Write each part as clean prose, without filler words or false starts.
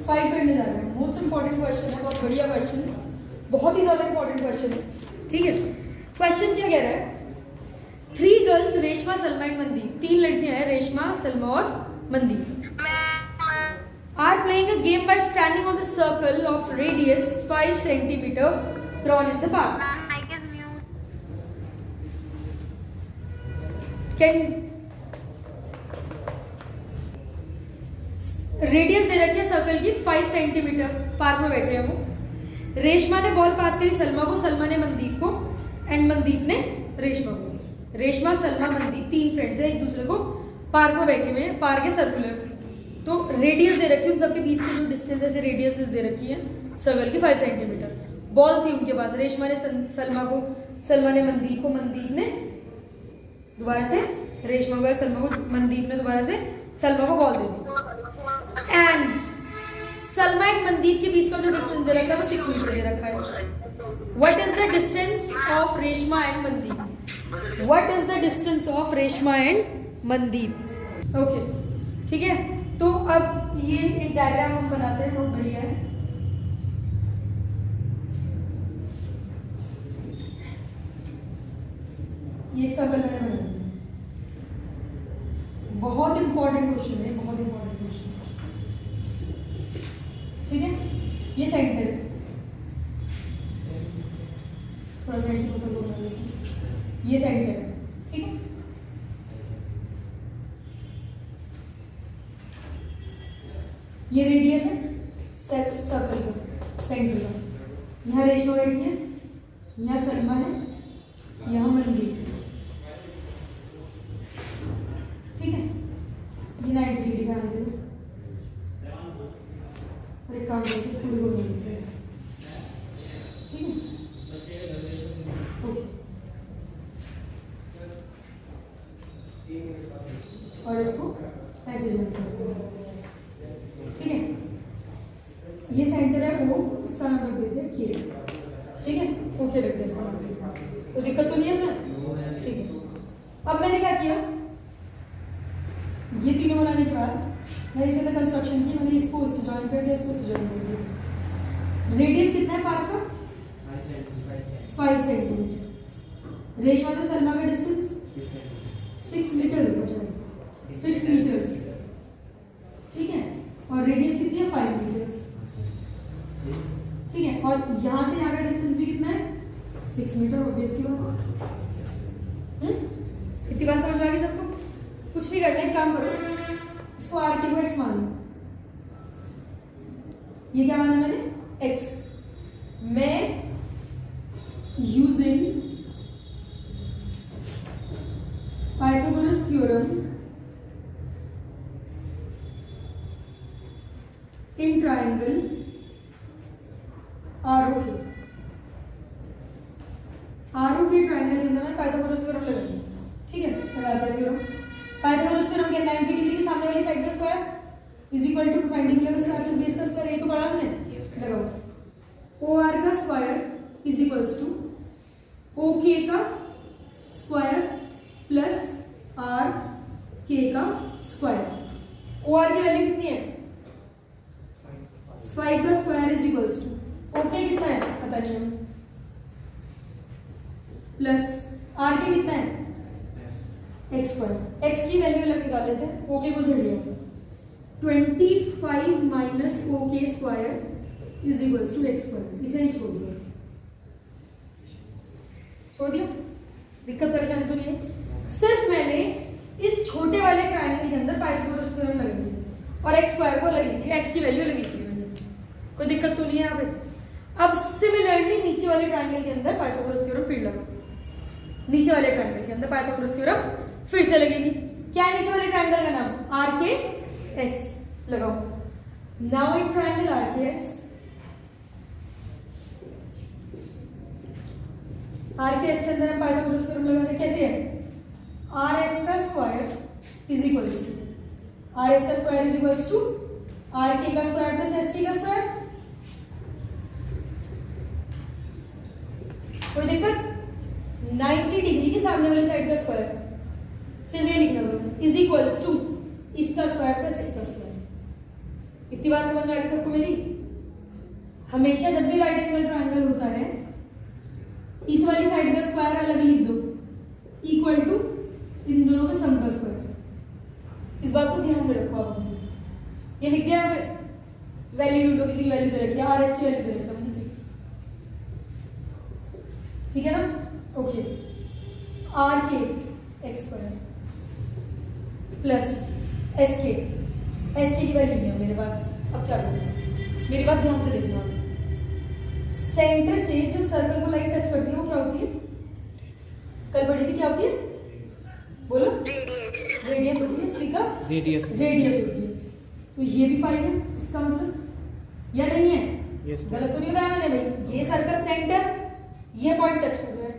Fight करने जा रहे हैं। मोस्ट इंपॉर्टेंट क्वेश्चन है, बहुत बढ़िया क्वेश्चन है, बहुत ही ज्यादा इंपॉर्टेंट क्वेश्चन है। ठीक है, क्वेश्चन क्या कह रहा है? 3 गर्ल्स रेशमा, सलमा एंड मनदीप, 3 लड़कियां हैं रेशमा, सलमा और Mandeep, are playing a game by standing on the circle of radius 5 centimeter drawn in the park. Can radius दे रखी है सर्कल की 5 सेंटीमीटर, पार्क में बैठे हैं वो। रेशमा ने बॉल पास करी सलमा को, सलमा ने मनदीप को एंड मनदीप ने रेशमा को। रेशमा, सलमा, मनदीप 3 फ्रेंड्स है, एक दूसरे को पार्क में बैठे हुए हैं, पार्क है सर्कुलर। तो रेडियस दे रखी है, उन सबके बीच की जो डिस्टेंस ऐसे रेडियस दे रखी है सर्कल की 5 सेंटीमीटर। बॉल थी उनके पास, रेशमा ने सलमा को, सलमा ने मनदीप को, मनदीप ने दोबारा से रेशमा को, सलमा को, मनदीप ने दोबारा से सलमा को ball they the. And Salma and Mandeep के बीच का जो डिस्टेंस दे रखा है वो 6 मीटर दे रखा है। What is the distance of Reshma and Mandeep? What is the distance of Reshma and Mandeep? Okay, ठीक है। तो अब ये एक डायग्राम हम बनाते हैं, बहुत बढ़िया है। ये सर्कल मैंने बना दिया, बहुत इंपॉर्टेंट क्वेश्चन है, बहुत इंपॉर्टेंट क्वेश्चन। ठीक है, ये सेंटर है, थोड़ा सा ऊपर बोलना लेकिन ये सेंटर है। ठीक है, ये रेडियस है सर्कल का, सेंटर का। यहाँ रेशमा बैठी है, यहाँ सलमा है, यहाँ मनदीप है। ठीक है, ये 90 डिग्री का एंगल है। एक काम करते हैं, पूरी बोल देते हैं। ठीक है, ओके। और इसको ऐसे जोड़ देते हैं। ठीक है, ये सेंटर है, वो इसका नाम रख देते हैं के। ठीक है, ओके रख देते हैं, कोई दिक्कत तो नहीं है इसमें? ठीक है, अब मैंने क्या किया, ये तीनों बनाने के बाद मैंने इसके अंदर कंस्ट्रक्शन की, मैंने इसको उससे ज्वाइन कर दिया, इसको उससे ज्वाइन कर दिया। रेडियस कितना है पार्क का? 5 सेंटीमीटर। रेशमा से सलमा का डिस्टेंस 6 मीटर होगा, 6 मीटर। ठीक है, और रेडियस कितनी है? 5 मीटर्स। ठीक है, और यहाँ से यहाँ का डिस्टेंस भी कितना है? 6 मीटर। ऑब्वियसली बात, इतनी बात समझ आ गई सबको? कुछ नहीं करना, एक काम करो, इसको आर के को एक्स मान लो। ये क्या माना मैंने? एक्स। मैं using Pythagoras theorem in triangle ROK, ROK triangle के अंदर मैं पाइथागोरस थ्योरम लगाऊंगी। ठीक है, लगा दिया थ्योरम। पाइथागोरस थ्योरम के 90 डिग्री के सामने वाली साइड का square is equal to perpendicular का स्क्वायर प्लस बेस का स्क्वायर। ये तो पढ़ा हमने, लगाओ। ओ आर का square is equals to O K का स्क्वायर प्लस आर के का स्क्वायर। ओ आर की वैल्यू कितनी है? 5 का square is equals to okay कितना है पता नहीं हमें, प्लस आर के कितना है? X square. एक्स की वैल्यू अलग निकाल लेते हैं, ओके को धर लिया। 25 minus O K square is equals to X square. इसे ही छोड़ दिया, छोड़ दिया, दिक्कत परेशानी तो नहीं है। सिर्फ मैंने इस छोटे वाले ट्रायंगल के अंदर पाइथागोरस थ्योरम लगा दिया और एक्स स्क्वायर को लगी थी, एक्स की वैल्यू लगी थी मैंने, कोई दिक्कत तो नहीं है यहाँ पे। अब सिमिलरली नीचे वाले ट्रायंगल के अंदर पाइथागोरस थ्योरम फिर लगाओ। नीचे वाले ट्रायंगल के अंदर पाइथागोरस थ्योरम फिर से लगेगी। क्या है नीचे वाले ट्रायंगल का नाम? आर के एस। लगाओ। नाउ इन ट्रायंगल आर के एस, आर के एस के अंदर हम पाइथागोरस थ्योरम लगा रहे हैं। कैसे है? आर एस का square is equals to, R S का square is equals to R K का स्क्वायर प्लस एस के का स्क्वायर। कोई दिक्कत? 90 डिग्री के सामने वाले साइड का स्क्वायर, सिर्फ ये लिखना होगा, इज इक्वल्स टू इसका स्क्वायर प्लस इसका स्क्वायर। इतनी बात समझ में आ गई सबको मेरी? हमेशा जब भी राइट एंगल ट्रायंगल होता है इस वाली साइड का स्क्वायर अलग लिख दो इक्वल टू इन दोनों का सम का स्क्वायर। इस बात को ध्यान में रखो आप। ये लिख दिया यहाँ पे वैल्यू ढूंढो, किसी की वैल्यू दे रखी है, आर एस की वैल्यू दे रखी है मुझे 6, ठीक है ना? ओके, आर के एक्स स्क्वायर प्लस एस के की वैल्यू नहीं है मेरे पास। अब क्या करूँ? मेरी बात ध्यान से देखना। सेंटर से जो सर्कल को लाइट टच करती है वो क्या होती है? कल पढ़ी थी, क्या होती है? बोलो। रेडियस होती है, इसकी का रेडियस होती है। तो ये भी 5 है, इसका मतलब या नहीं है? गलत तो नहीं बताया मैंने भाई? ये सर्कल सेंटर, ये पॉइंट टच कर रहा है,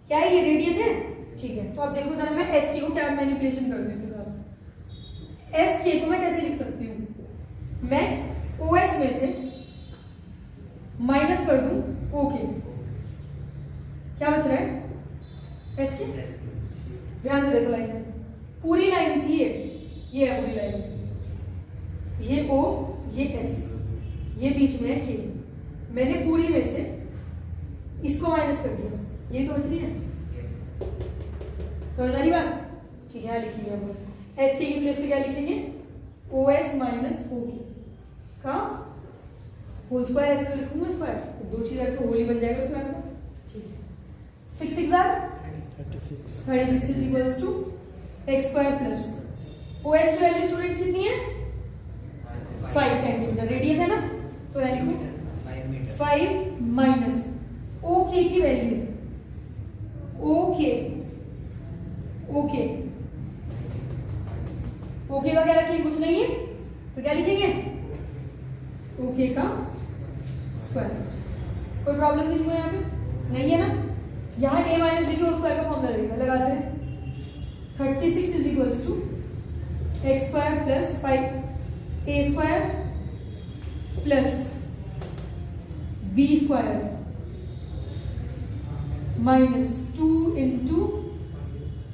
क्या है ये? रेडियस है, ठीक है। तो अब देखो जरा मैं एस के को क्या मैनिपुलेशन कर दूं इसके साथ। एस के को मैं कैसे लिख सकती हूँ? मैं ओ एस में से माइनस कर दूं ओ के, क्या बच रहा है? एस के। ध्यान से देखो लाइन में, पूरी लाइन थी ये है पूरी लाइन, ये ओ ये एस, ये बीच में है के, मैंने पूरी में से इसको माइनस कर दिया, ये तो बच रही है। समझ रही बात? ठीक है, लिखेंगे हम एस के की प्लेस पे क्या लिखेंगे? O S minus O K का होल स्क्वायर। ऐसे लिखूंगा स्क्वायर, तो दो चीज रखो होल ही बन जाएगा स्क्वायर का, ठीक है। 6 6 36 is equals to X square plus O S की वैल्यू स्टूडेंट्स कितनी है? 5 सेंटीमीटर रेडियस है ना, तो यहाँ लिखो 5 माइनस ओ के की वैल्यू, ओके का क्या रखेंगे? कुछ नहीं है, तो क्या लिखेंगे? ओके का स्क्वायर। कोई प्रॉब्लम किसी को यहाँ पे नहीं है ना? यहाँ a minus B whole square का फॉर्मूला लगेगा, लगाते हैं। 36 is equals to X square plus 5 A square plus B square minus 2 into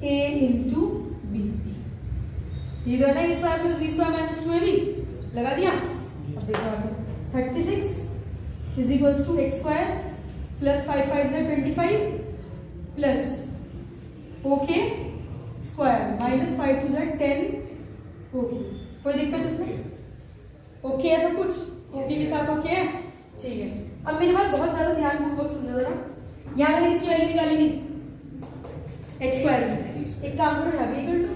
A into B. ये है ना, A square plus B square minus 2ab, लगा दिया। अब देखो आगे 36 is equals to X square plus 5 5 से 25 प्लस ओके स्क्वायर माइनस 5 2 से 10 ओके। कोई दिक्कत इसमें? ओके है सब कुछ? ओके के साथ ओके है, ठीक है। अब मेरी बात बहुत ज्यादा ध्यानपूर्वक सुनना जरा। यहाँ मैंने इसकी वैल्यू निकाली नहीं, एक्स स्क्वायर की। एक काम करो, यहाँ भी कर लो,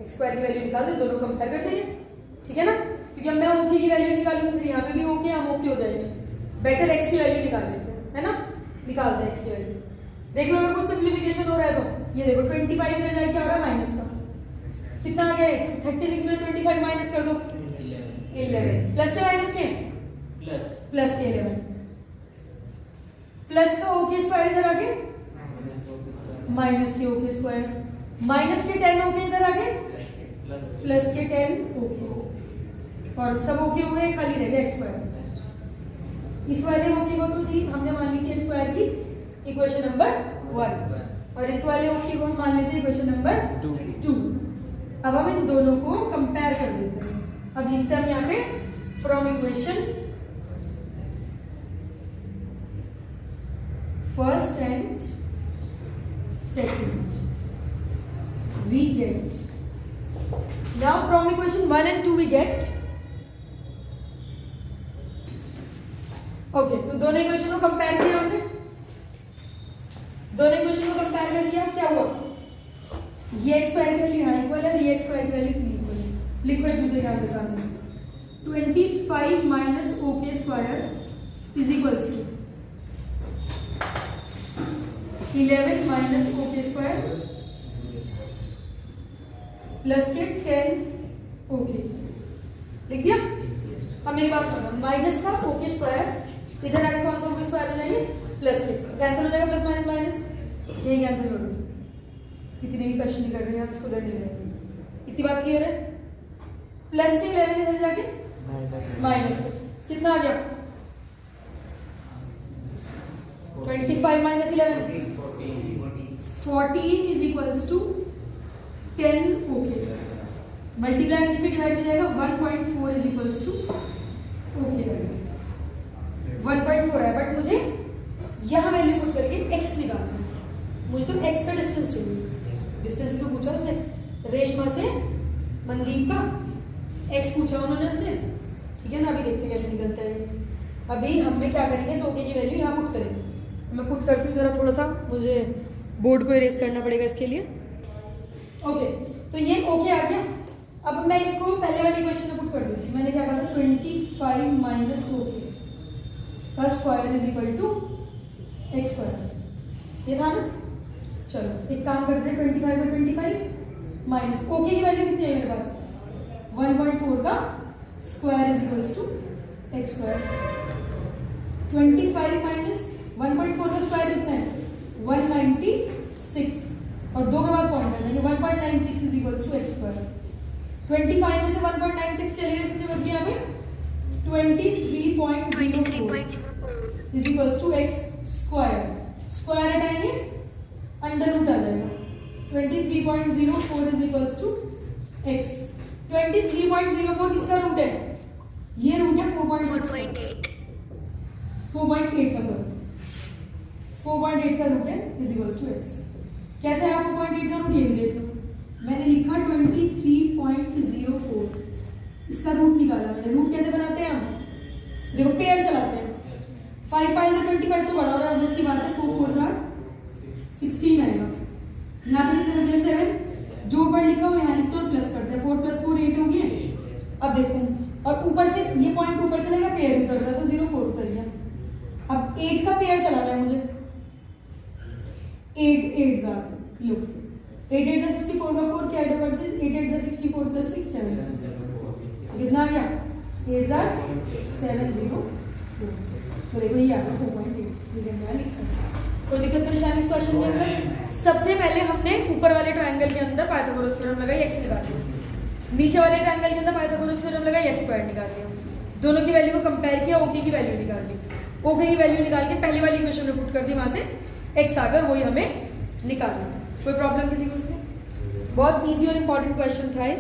एक्स स्क्वायर की वैल्यू निकाल दे, दोनों कंपेयर कर देंगे, ठीक है ना? क्योंकि अब मैं ओके की वैल्यू निकालूंगी, फिर यहाँ पे भी ओके, हम ओके हो जाएंगे। बेटर एक्स की वैल्यू निकाल लेते हैं, है ना? निकालते हैं एक्स की वैल्यू। देख लो अगर कुछ सिंप्लीफिकेशन हो रहा है तो ये देखो 25 इधर जाके क्या हो रहा है? माइनस का कितना आ गया? 36 में 25 माइनस कर दो 11 प्लस के माइनस के प्लस के 11 प्लस का ओके स्क्वायर इधर आगे माइनस के ओके स्क्वायर माइनस के 10 ओके इधर आगे प्लस के 10 ओके और सब ओके हो गए, खाली रह गया एक्स स्क्वायर। इस वाले ओके को तो थी हमने मान ली थी एक्स स्क्वायर की इक्वेशन नंबर 1 और इस वाले ओके को हम मान लेते हैं इक्वेशन नंबर 2। अब हम इन दोनों को कंपेयर कर लेते हैं। अब लिखते हैं हम यहाँ पे from equation first and second we get, now from equation 1 and 2 we get, okay, तो दोनों इक्वेशन को कंपेयर किया हमने, दोनों इक्वेशन को कंपेयर कर दिया, क्या हुआ? ये एक्स स्क्वायर की वैल्यू यहाँ इक्वल है, ये एक्स स्क्वायर की वैल्यू इक्वल है। लिखो एक दूसरे के आगे सामने 25 minus O K square is equals to 11 minus O K square plus के 10 ओके। लिख दिया? अब मेरी बात सुनो, माइनस का ओके स्क्वायर इधर आके कौन सा ओके स्क्वायर हो जाएंगे? प्लस के, कैंसिल हो जाएगा, प्लस माइनस माइनस ये कैंसिल हो जाएगा। इतने भी क्वेश्चन नहीं कर रहे हैं आप, इसको उधर नहीं जाएंगे। इतनी बात क्लियर है? प्लस के 11 इधर जाके माइनस कितना आ गया? 25 minus 11 14 is equals to 10 okay. Multiply नीचे डिवाइड हो जाएगा 1.4 इज इक्वल्स टू ओके 1.4 है, बट मुझे यहाँ वैल्यू पुट करके x निकालना है। मुझे तो x का डिस्टेंस चाहिए। डिस्टेंस ही तो पूछा उसने, रेशमा से मनदीप का x पूछा उन्होंने हमसे, ठीक है ना। अभी देखते हैं कैसे निकलता है ये। अभी हमने क्या करेंगे, इस ओके की वैल्यू यहाँ पुट करेंगे। मैं पुट करती हूँ जरा, थोड़ा सा मुझे बोर्ड को इरेज करना पड़ेगा इसके लिए। ओके, तो ये ओके आ गया। अब मैं इसको पहले वाले क्वेश्चन में पुट कर दूँगी। मैंने क्या कहा था, 25 माइनस ओके का square is equal to X square, ये था ना। चलो एक काम करते हैं, 25 और 25 माइनस ओके की वैल्यू कितनी है मेरे पास, 1.4 का square is equals to X square. 25 minus 1.4 का स्क्वायर कितना है, 196, और 2 के बाद पॉइंट है, यानी 1.96 is equals to X square. 25 में से 1.96 चलेगा, कितने बच गए यहाँ पे, 23.04 is equals to X square. Square हटाएंगे, अंडर रूट आ जाएगा, 23.04 इज इक्वल्स टू एक्स। 23.04 किसका रूट है, ये रूट है 4.8 का, सॉरी 4.8 का रूट है इज इक्वल्स टू एक्स। कैसे है 4.8 का रूट, ये भी देख लो। मैंने लिखा 23.04, इसका रूट निकाला मैंने। रूट कैसे बनाते हैं हम, देखो पेयर चलाते हैं। 5 5 से 25 तो बड़ा हो रहा है, ऑब्वियस सी बात है। 4 4 16 आएगा। यहाँ पे कितने बचे, 7। जो ऊपर लिखा हुआ यहाँ लिखते हैं, प्लस करते हैं। 4 + 4 8 हो गया। अब देखो, और ऊपर से ये पॉइंट ऊपर चलेगा, पेयर उतर रहा है, तो 0 4 उतर गया। अब 8 का पेयर चलाना है मुझे। 8 8 लो, 8 8 64 का 4 क्या है, 8 8 64 + 6 7, कितना आ गया, 8 704। तो देखो ये आ गया 4.8, ये मैंने लिखा। कोई दिक्कत परेशानी इस क्वेश्चन के अंदर। सबसे पहले हमने ऊपर वाले ट्रायंगल के अंदर पाइथागोरस थ्योरम लगाई, x निकाल लिया। नीचे वाले ट्रायंगल के अंदर पाइथागोरस थ्योरम लगाई, x स्क्वायर निकाल लिया। दोनों की वैल्यू को कंपेयर किया, ओके की वैल्यू निकाल ली। ओके की वैल्यू निकाल के पहली वाली इक्वेशन में पुट कर दी, वहां से x आ गया, वही हमें निकालना है। कोई प्रॉब्लम किसी को उसमें? बहुत इजी और इंपॉर्टेंट क्वेश्चन था ये।